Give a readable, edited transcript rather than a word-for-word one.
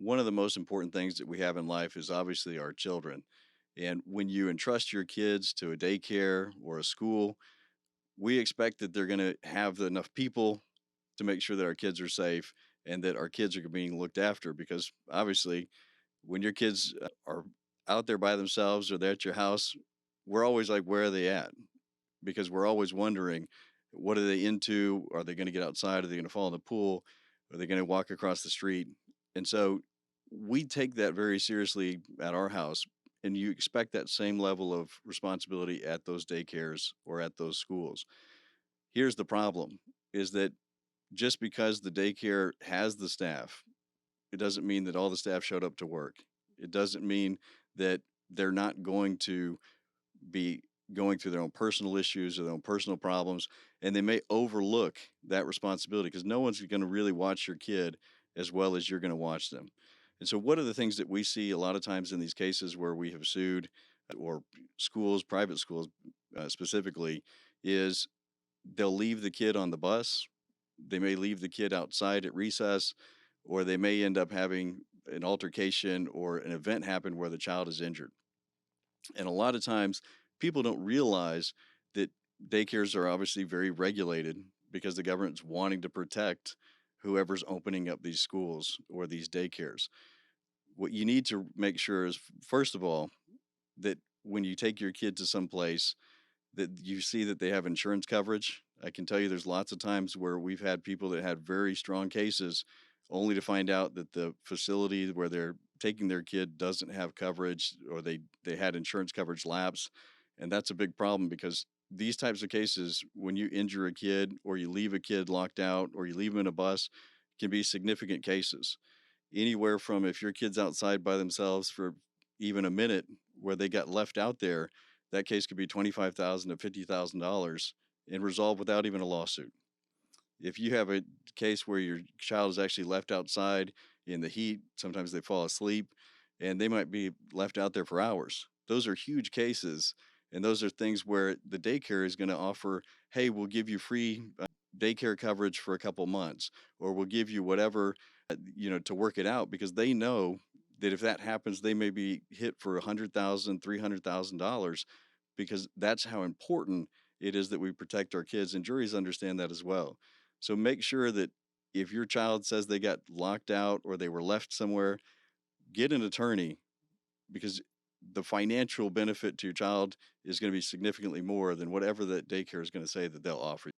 One of the most important things that we have in life is obviously our children. And when you entrust your kids to a daycare or a school, we expect that they're going to have enough people to make sure that our kids are safe and that our kids are being looked after. Because obviously, when your kids are out there by themselves or they're at your house, we're always like, where are they at? Because we're always wondering, what are they into? Are they going to get outside? Are they going to fall in the pool? Are they going to walk across the street? And so we take that very seriously at our house. And you expect that same level of responsibility at those daycares or at those schools. Here's the problem is that just because the daycare has the staff, it doesn't mean that all the staff showed up to work. It doesn't mean that they're not going to be going through their own personal issues or their own personal problems, and they may overlook that responsibility because no one's going to really watch your kid as well as you're going to watch them. And so, one of the things that we see a lot of times in these cases where we have sued or schools, private schools specifically, is they'll leave the kid on the bus. They may leave the kid outside at recess, or they may end up having an altercation or an event happen where the child is injured. And a lot of times people don't realize that daycares are obviously very regulated because the government's wanting to protect whoever's opening up these schools or these daycares. What you need to make sure is, first of all, that when you take your kid to some place, that you see that they have insurance coverage. I can tell you there's lots of times where we've had people that had very strong cases only to find out that the facility where they're taking their kid doesn't have coverage or they had insurance coverage lapse. And that's a big problem because these types of cases, when you injure a kid or you leave a kid locked out or you leave them in a bus, can be significant cases. Anywhere from if your kid's outside by themselves for even a minute where they got left out there, that case could be $25,000 to $50,000 and resolved without even a lawsuit. If you have a case where your child is actually left outside in the heat, sometimes they fall asleep and they might be left out there for hours. Those are huge cases. And those are things where the daycare is going to offer, hey, we'll give you free daycare coverage for a couple months, or we'll give you whatever, to work it out because they know that if that happens, they may be hit for $100,000, $300,000 because that's how important it is that we protect our kids. And juries understand that as well. So make sure that if your child says they got locked out or they were left somewhere, get an attorney because the financial benefit to your child is going to be significantly more than whatever that daycare is going to say that they'll offer you.